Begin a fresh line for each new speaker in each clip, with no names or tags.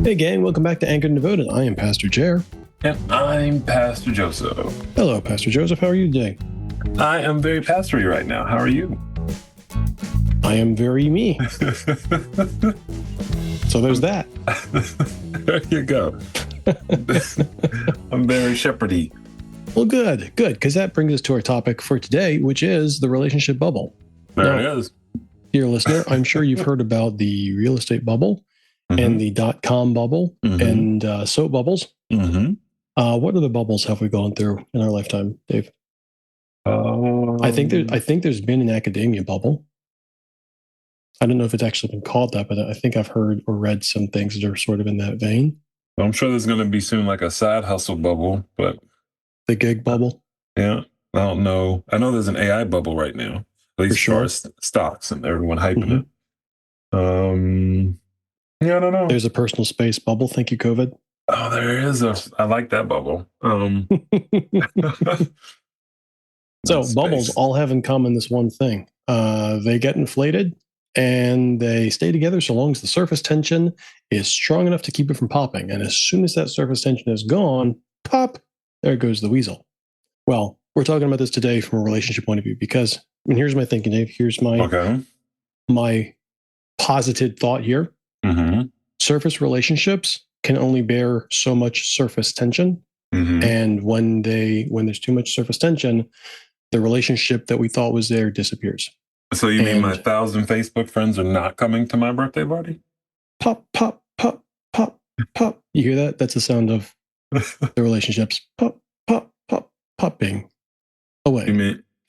Hey gang, welcome back to Anchored and Devoted. I am Pastor Jer.
And I'm Pastor Joseph.
Hello, Pastor Joseph. How are you today?
I am very pastory right now. How are you?
I am very me. So there's that.
There you go. I'm very shepherdy.
Well, good, because that brings us to our topic for today, which is the relationship bubble.
There it is.
Dear listener, I'm sure you've heard about the real estate bubble and the .com bubble and soap bubbles. What other bubbles have we gone through in our lifetime, Dave? I think there's been an academia bubble. I don't know if it's actually been called that, but I think I've heard or read some things that are sort of in that vein.
I'm sure there's going to be soon like a side hustle bubble, but
the gig bubble.
Yeah, I don't know. I know there's an AI bubble right now, at least as far as stocks and everyone hyping it. Yeah, I don't know.
There's a personal space bubble. Thank you, COVID.
Oh, there is I like that bubble.
So bubbles all have in common this one thing. They get inflated and they stay together so long as the surface tension is strong enough to keep it from popping. And as soon as that surface tension is gone, pop, there goes the weasel. Well, we're talking about this today from a relationship point of view because, here's my thinking, Dave. Here's my posited thought here. Surface relationships can only bear so much surface tension. And when there's too much surface tension, the relationship that we thought was there disappears.
So you mean my 1,000 Facebook friends are not coming to my birthday party?
Pop, pop, pop, pop, pop. You hear that? That's the sound of the relationships. Pop, pop, pop, popping away.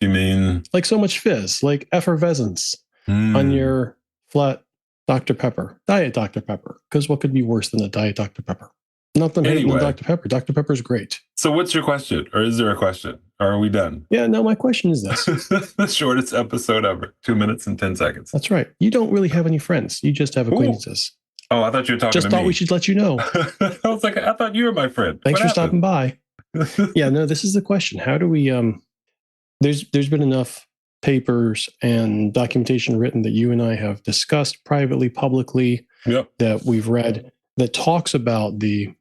You mean
like so much fizz, like effervescence on your flat Dr. Pepper, Diet Dr. Pepper. Because what could be worse than a Diet Dr. Pepper? Nothing hating on Dr. Pepper. Dr. Pepper is great.
So what's your question? Or is there a question? Or are we done?
Yeah, no, my question is this.
The shortest episode ever. 2 minutes and 10 seconds.
That's right. You don't really have any friends. You just have acquaintances.
Oh, I thought you were talking to me.
Just thought we should let you know.
I was like, I thought you were my friend.
Thanks for stopping by. Yeah, no, this is the question. How do we, there's been enough papers and documentation written that you and I have discussed privately, publicly, that we've read that talks about the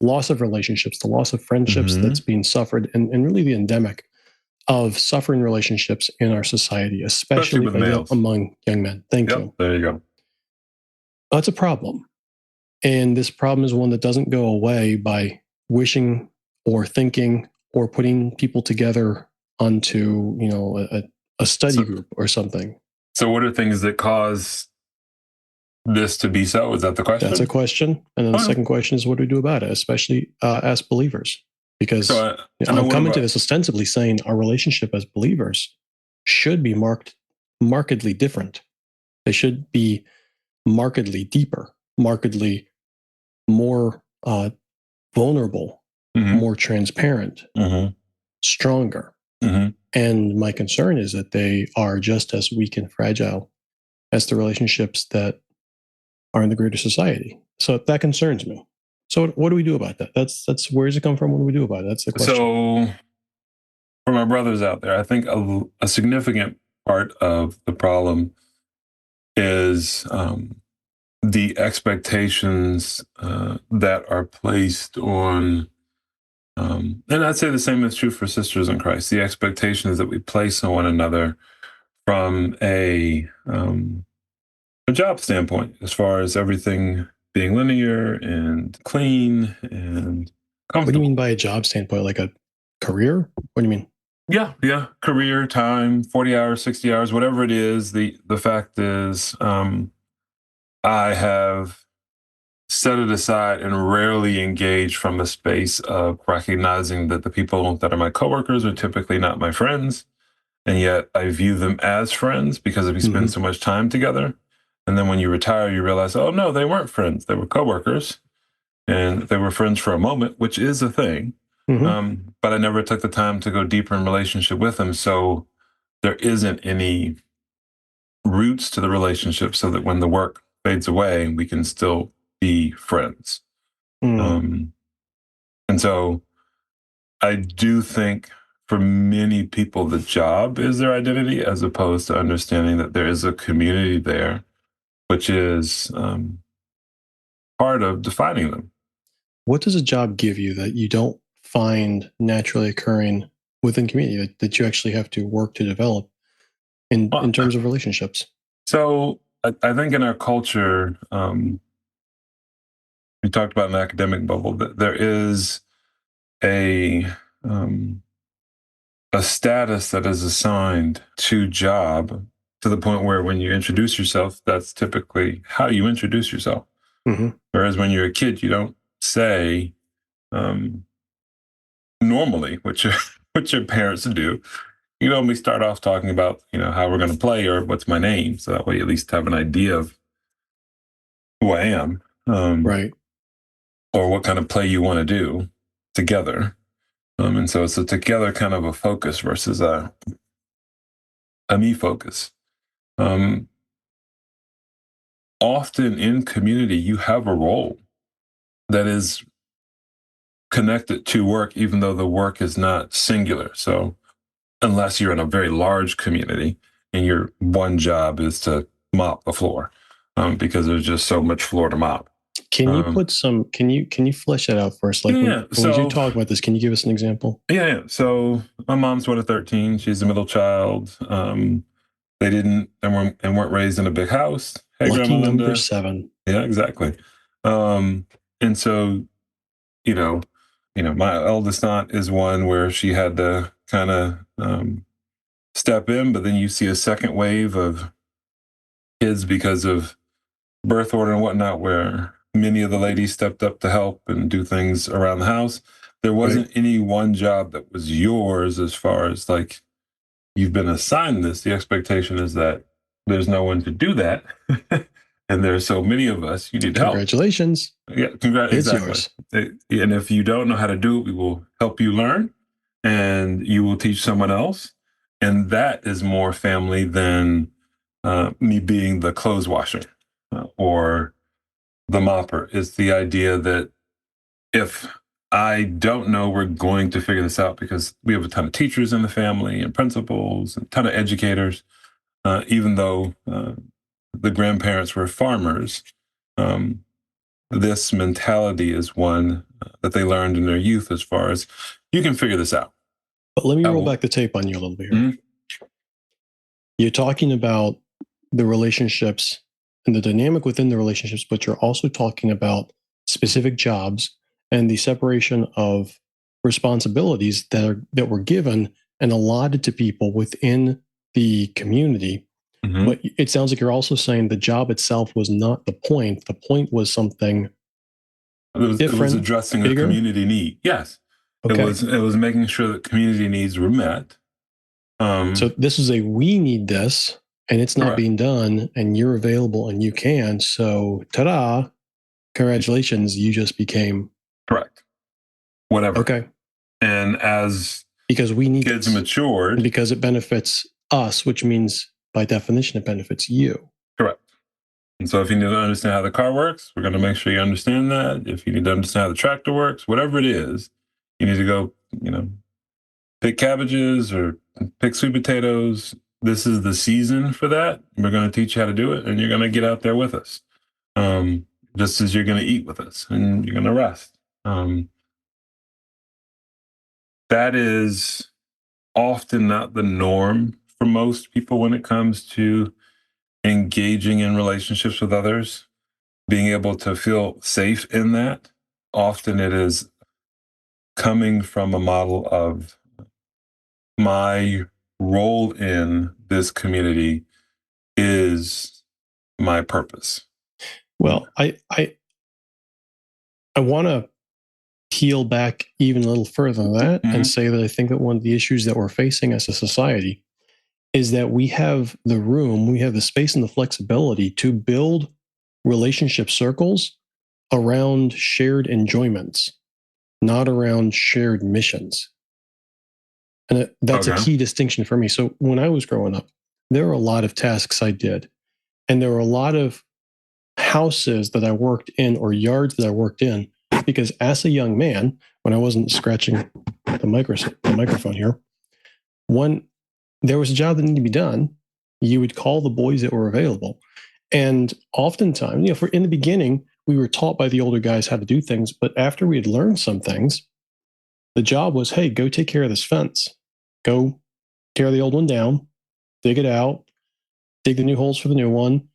loss of relationships, the loss of friendships that's being suffered, and really the endemic of suffering relationships in our society, especially among young men. Thank you.
There you go.
That's a problem. And this problem is one that doesn't go away by wishing or thinking or putting people together onto, a study group or something.
So what are things that cause this to be so? Is that the question?
That's a question. And then the second question is, what do we do about it, especially as believers? Because I'm coming to this ostensibly saying our relationship as believers should be markedly different. They should be markedly deeper, markedly more vulnerable, more transparent, stronger. And my concern is that they are just as weak and fragile as the relationships that are in the greater society. So that concerns me. So what do we do about that? That's where does it come from? What do we do about it? That's the question.
So for my brothers out there, I think a significant part of the problem is the expectations that are placed on, and I'd say the same is true for sisters in Christ, the expectations that we place on one another from a job standpoint, as far as everything being linear and clean and comfortable.
What do you mean by a job standpoint? Like a career? What do you mean?
Yeah. Career, time, 40 hours, 60 hours, whatever it is. The fact is, I have set it aside and rarely engage from a space of recognizing that the people that are my coworkers are typically not my friends. And yet I view them as friends because we spend so much time together. And then when you retire, you realize, oh, no, they weren't friends. They were coworkers. And they were friends for a moment, which is a thing. But I never took the time to go deeper in relationship with them. So there isn't any roots to the relationship so that when the work fades away, we can still be friends. And so I do think for many people, the job is their identity, as opposed to understanding that there is a community there, which is part of defining them.
What does a job give you that you don't find naturally occurring within community that you actually have to work to develop in terms of relationships?
So I think in our culture, we talked about an academic bubble, that there is a status that is assigned to job, to the point where when you introduce yourself, that's typically how you introduce yourself.
Mm-hmm.
Whereas when you're a kid, you don't say normally what your parents do. You normally start off talking about, how we're going to play, or what's my name, so that way you at least have an idea of who I am,
Right.
or what kind of play you want to do together. And so it's a together kind of a focus versus a me focus. Often in community, you have a role that is connected to work, even though the work is not singular. So unless you're in a very large community and your one job is to mop the floor, because there's just so much floor to mop.
Can you put some? Can you flesh that out first? Like when we do talk about this, can you give us an example?
Yeah. So my mom's one of 13. She's the middle child. They didn't and weren't raised in a big house. Hey,
Lucky
Grandma Linda.
number 7.
Yeah, exactly. And so, my eldest aunt is one where she had to kind of step in, but then you see a second wave of kids because of birth order and whatnot, where many of the ladies stepped up to help and do things around the house. There wasn't any one job that was yours, as far as like you've been assigned this. The expectation is that there's no one to do that. And there's so many of us, you need help.
Congratulations.
Yeah, exactly.
Yours.
And if you don't know how to do it, we will help you learn, and you will teach someone else. And that is more family than me being the clothes washer or the mopper. It's the idea that if I don't know, we're going to figure this out, because we have a ton of teachers in the family and principals and a ton of educators, even though the grandparents were farmers. This mentality is one that they learned in their youth, as far as you can figure this out.
But let me roll back the tape on you a little bit here. Mm-hmm. You're talking about the relationships and the dynamic within the relationships, but you're also talking about specific jobs and the separation of responsibilities that were given and allotted to people within the community. Mm-hmm. But it sounds like you're also saying the job itself was not the point. The point was something different.
It was addressing bigger? A community need. Yes. Okay. It was making sure that community needs were met.
So this is we need this, and it's not being done, and you're available and you can. So ta-da, congratulations, you just became.
Correct. Whatever.
Okay.
And
because we need
kids matured.
Because it benefits us, which means by definition it benefits you.
Correct. And so if you need to understand how the car works, we're going to make sure you understand that. If you need to understand how the tractor works, whatever it is, you need to go, pick cabbages or pick sweet potatoes. This is the season for that. We're going to teach you how to do it, and you're going to get out there with us. Just as you're going to eat with us and you're going to rest. That is often not the norm for most people when it comes to engaging in relationships with others, being able to feel safe in that. Often it is coming from a model of my role in this community is my purpose.
Well, I want to peel back even a little further than that, mm-hmm. and say that I think that one of the issues that we're facing as a society is that we have the space and the flexibility to build relationship circles around shared enjoyments, not around shared missions. And that's a key distinction for me. So when I was growing up, there were a lot of tasks I did, and there were a lot of houses that I worked in or yards that I worked in, because as a young man, when I wasn't scratching the microphone here, when there was a job that needed to be done, you would call the boys that were available. And oftentimes, in the beginning, we were taught by the older guys how to do things, but after we had learned some things, the job was, hey, go take care of this fence. Go tear the old one down, dig it out, dig the new holes for the new one,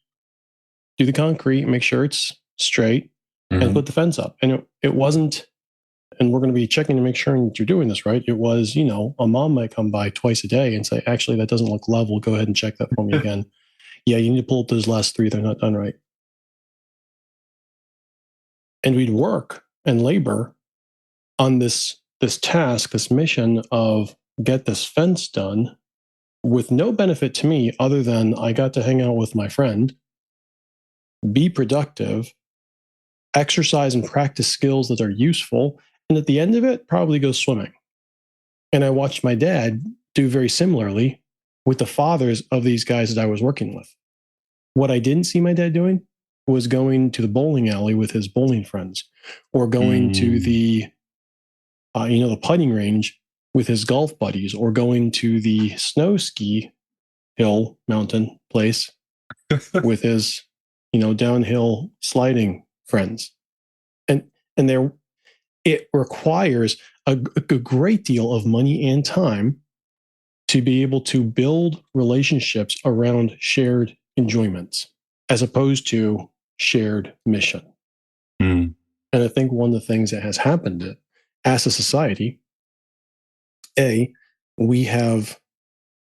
do the concrete, make sure it's straight, and put the fence up. And it wasn't, and we're going to be checking to make sure that you're doing this right. It was, a mom might come by twice a day and say, actually, that doesn't look level. Go ahead and check that for me again. Yeah, you need to pull up those last 3. They're not done right. And we'd work and labor on this task, this mission of get this fence done with no benefit to me other than I got to hang out with my friend, be productive, exercise and practice skills that are useful, and at the end of it, probably go swimming. And I watched my dad do very similarly with the fathers of these guys that I was working with. What I didn't see my dad doing was going to the bowling alley with his bowling friends, or going to the putting range with his golf buddies, or going to the snow ski hill mountain place with his, downhill sliding friends. And it requires a great deal of money and time to be able to build relationships around shared enjoyments as opposed to shared mission. And I think one of the things that has happened as a society, we have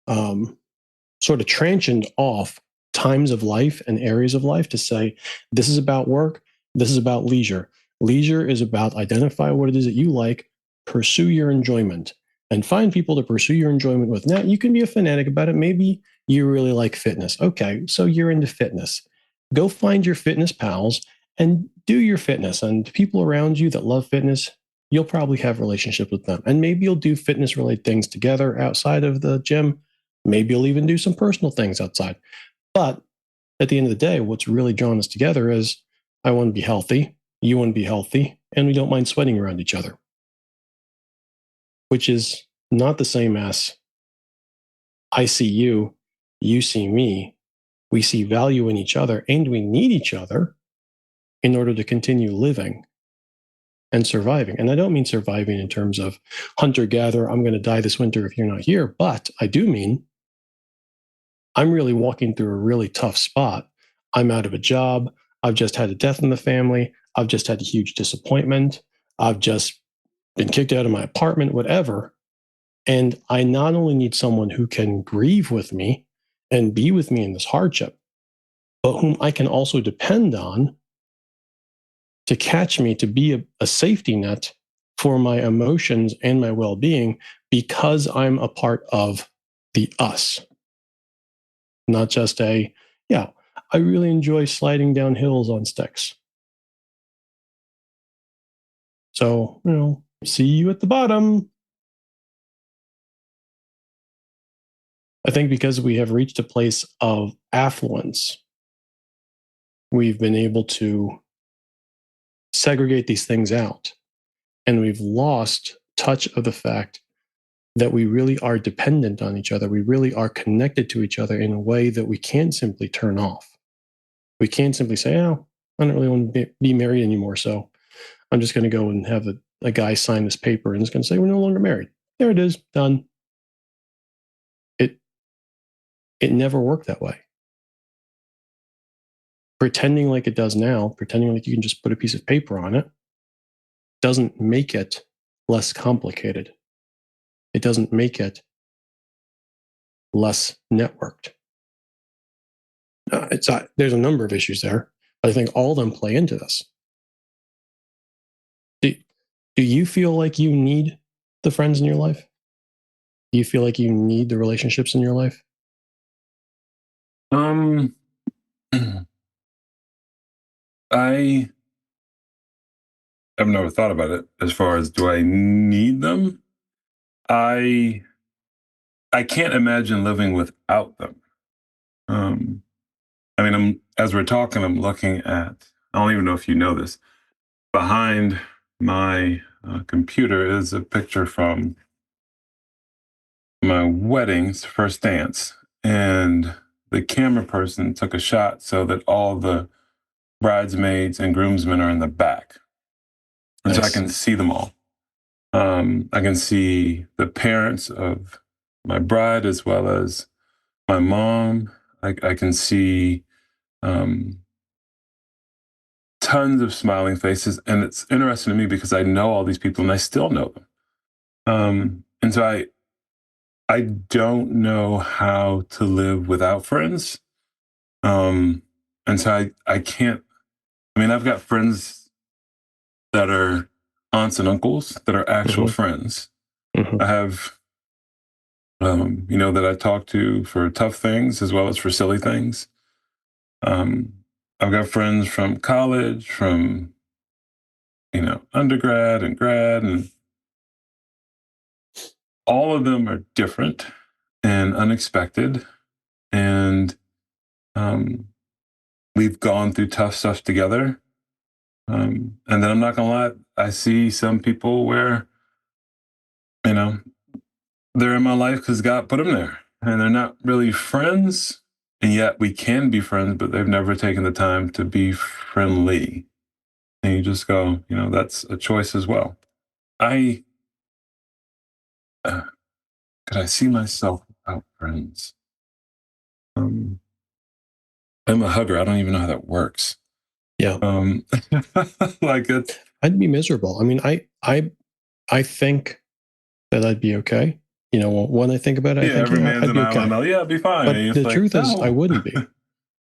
sort of transitioned off times of life and areas of life to say, this is about work, this is about leisure. Leisure is about identify what it is that you like, pursue your enjoyment, and find people to pursue your enjoyment with. Now, you can be a fanatic about it. Maybe you really like fitness. Okay, so you're into fitness. Go find your fitness pals and do your fitness. And people around you that love fitness, you'll probably have relationships with them. And maybe you'll do fitness-related things together outside of the gym. Maybe you'll even do some personal things outside. But at the end of the day, what's really drawn us together is I want to be healthy, you want to be healthy, and we don't mind sweating around each other, which is not the same as I see you, you see me. We see value in each other, and we need each other in order to continue living and surviving. And I don't mean surviving in terms of hunter-gatherer, I'm going to die this winter if you're not here, but I do mean I'm really walking through a really tough spot. I'm out of a job. I've just had a death in the family. I've just had a huge disappointment. I've just been kicked out of my apartment, whatever. And I not only need someone who can grieve with me and be with me in this hardship, but whom I can also depend on to catch me, to be a safety net for my emotions and my well-being, because I'm a part of the us. Not just I really enjoy sliding down hills on sticks. So, see you at the bottom. I think because we have reached a place of affluence, we've been able to segregate these things out. And we've lost touch of the fact that we really are dependent on each other. We really are connected to each other in a way that we can't simply turn off. We can't simply say, oh, I don't really want to be married anymore, so I'm just going to go and have a guy sign this paper and it's going to say we're no longer married. There it is, done. It never worked that way. Pretending like it does now, pretending like you can just put a piece of paper on it, doesn't make it less complicated. It doesn't make it less networked. There's a number of issues there, but I think all of them play into this. Do you feel like you need the friends in your life? Do you feel like you need the relationships in your life?
I have never thought about it as far as do I need them? I can't imagine living without them. As we're talking, I'm looking at, I don't even know if you know this, behind my computer is a picture from my wedding's first dance. And the camera person took a shot so that all the bridesmaids and groomsmen are in the back. And so I can see them all. I can see the parents of my bride as well as my mom. I can see tons of smiling faces. And it's interesting to me because I know all these people and I still know them. And so I don't know how to live without friends. And so I can't, I mean, I've got friends that are aunts and uncles that are actual friends. I have, that I talk to for tough things as well as for silly things. I've got friends from college, from, undergrad and grad, and all of them are different and unexpected. And we've gone through tough stuff together. And then I'm not going to lie, I see some people where, they're in my life because God put them there. And they're not really friends. And yet we can be friends, but they've never taken the time to be friendly. And you just go, that's a choice as well. Could I see myself without friends? I'm a hugger. I don't even know how that works.
Yeah.
Like it.
I'd be miserable. I mean, I think that I'd be okay. When I think about it, I think,
every man's
I'd
an
be okay.
island. Yeah, I'd be fine.
But the truth is, I wouldn't be.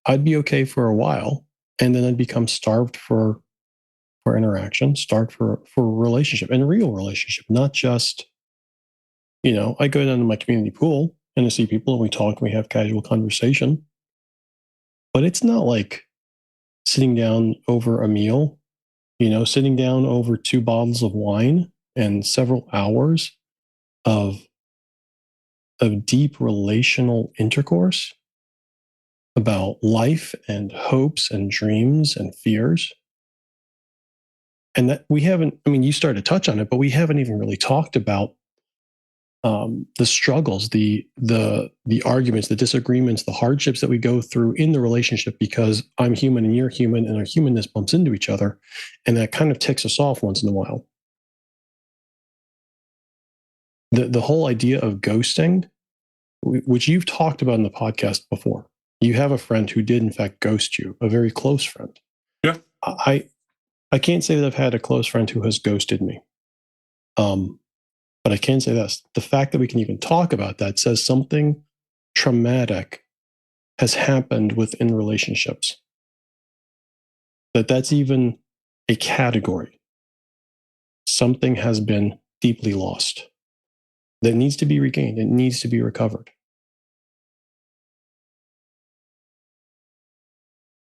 I'd be okay for a while, and then I'd become starved for interaction, starved for relationship, and real relationship, not just, I go down to my community pool and I see people and we talk and we have casual conversation. But it's not like sitting down over a meal, sitting down over 2 bottles of wine and several hours of deep relational intercourse about life and hopes and dreams and fears. And that we haven't, I mean, you started to touch on it, but we haven't even really talked about the struggles, the arguments, the disagreements, the hardships that we go through in the relationship because I'm human and you're human and our humanness bumps into each other. And that kind of ticks us off once in a while. The whole idea of ghosting, which you've talked about in the podcast before. You have a friend who did, in fact, ghost you, a very close friend.
Yeah.
I can't say that I've had a close friend who has ghosted me. But I can say this. The fact that we can even talk about that says something traumatic has happened within relationships. That's even a category. Something has been deeply lost that needs to be regained. It needs to be recovered.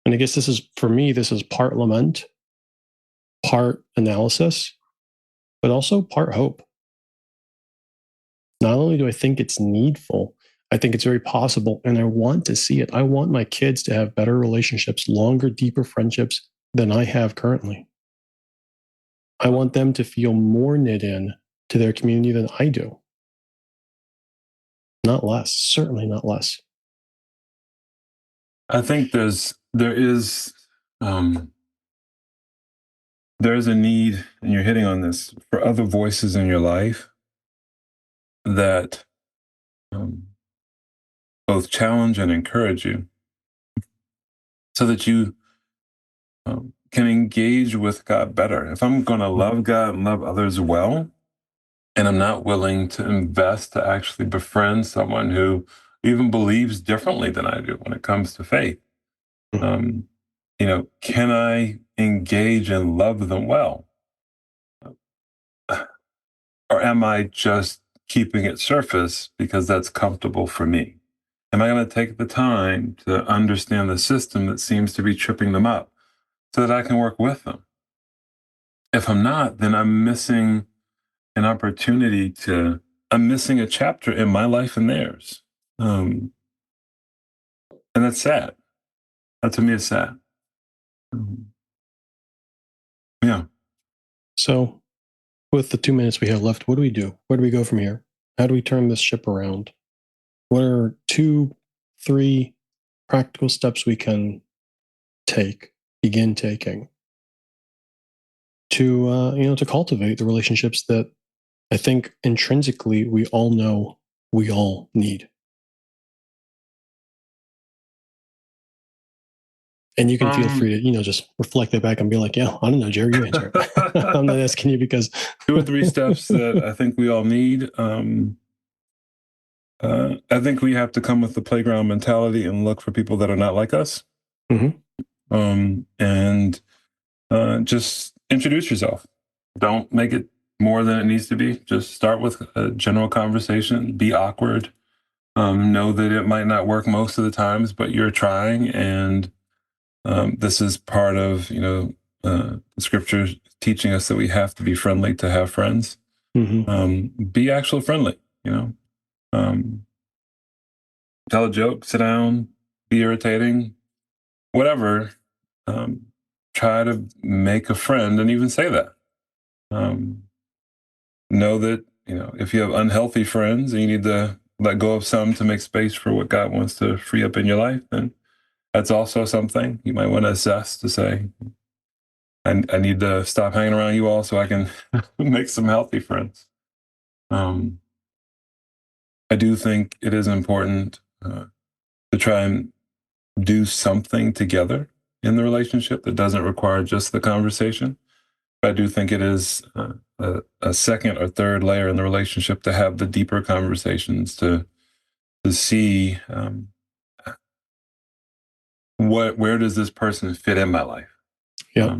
And I guess this is, for me, this is part lament, part analysis, but also part hope. Not only do I think it's needful, I think it's very possible, and I want to see it. I want my kids to have better relationships, longer, deeper friendships than I have currently. I want them to feel more knit in to their community than I do. Not less, certainly not less.
I think there is a need, and you're hitting on this, for other voices in your life that both challenge and encourage you so that you can engage with God better. If I'm going to love God and love others well, and I'm not willing to invest to actually befriend someone who even believes differently than I do when it comes to faith, can I engage and love them well? Or am I just keeping it surface because that's comfortable for me? Am I going to take the time to understand the system that seems to be tripping them up so that I can work with them? If I'm not, then I'm missing an opportunity I'm missing a chapter in my life and theirs. And that's sad. That to me is sad. Yeah.
So, with the 2 minutes we have left, what do we do? Where do we go from here? How do we turn this ship around? What are 2, 3 practical steps we can take? begin taking to to cultivate the relationships that I think intrinsically we all know we all need. And you can feel free to, just reflect that back and be like, yeah, I don't know, Jerry, you answer it. I'm not asking you because
2 or 3 steps that I think we all need. I think we have to come with the playground mentality and look for people that are not like us.
Mm-hmm.
And just introduce yourself. Don't make it more than it needs to be. Just start with a general conversation. Be awkward. Know that it might not work most of the times, but you're trying. And this is part of, the scripture teaching us that we have to be friendly to have friends.
Mm-hmm.
Be actually friendly, tell a joke, sit down, be irritating, whatever. Try to make a friend and even say that. Know that, if you have unhealthy friends and you need to let go of some to make space for what God wants to free up in your life, then that's also something you might want to assess to say, I need to stop hanging around you all so I can make some healthy friends. I do think it is important to try and do something together in the relationship that doesn't require just the conversation. But I do think it is a second or third layer in the relationship to have the deeper conversations to see where does this person fit in my life?
Yeah.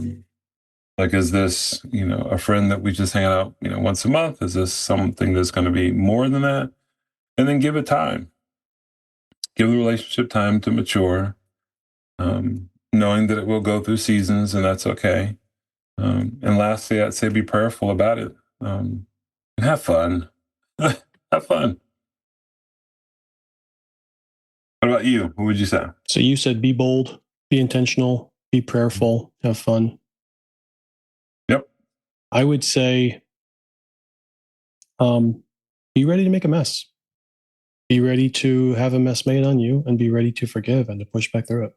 Like, is this, a friend that we just hang out, once a month? Is this something that's going to be more than that? And then give it time. Give the relationship time to mature, knowing that it will go through seasons and that's okay. And lastly, I'd say be prayerful about it and have fun. Have fun. What about you? What would you say?
So you said be bold, be intentional, be prayerful, have fun.
Yep.
I would say be ready to make a mess. Be ready to have a mess made on you and be ready to forgive and to push back through it.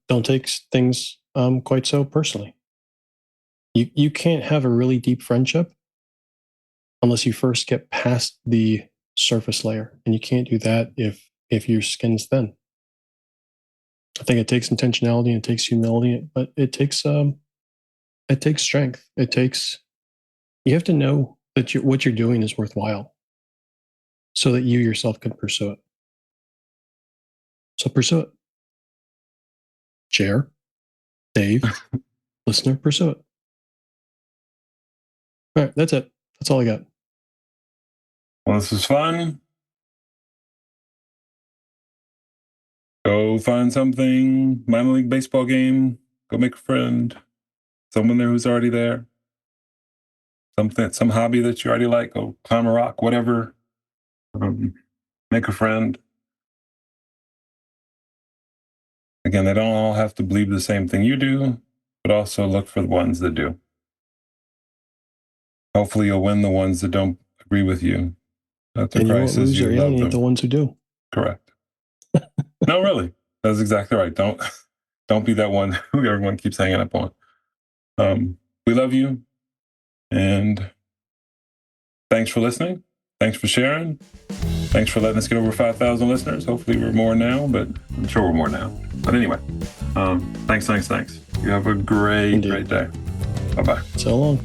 Don't take things quite so personally. You can't have a really deep friendship unless you first get past the surface layer, and you can't do that if your skin's thin. I think it takes intentionality and it takes humility, but it takes strength. You have to know that what you're doing is worthwhile, so that you yourself can pursue it. So pursue it. Share, Dave, listener, pursue it. All right, that's it. That's all I got.
Well, this was fun. Go find something, minor league baseball game, go make a friend, someone there who's already there, some hobby that you already like, go climb a rock, whatever, make a friend. Again, they don't all have to believe the same thing you do, but also look for the ones that do. Hopefully you'll win the ones that don't agree with you.
And you won't lose or alienate the ones who do.
Correct. No, really. That's exactly right. Don't be that one who everyone keeps hanging up on. We love you. And thanks for listening. Thanks for sharing. Thanks for letting us get over 5,000 listeners. Hopefully we're more now, but I'm sure we're more now. But anyway, thanks. You have a great day. Bye-bye.
So long.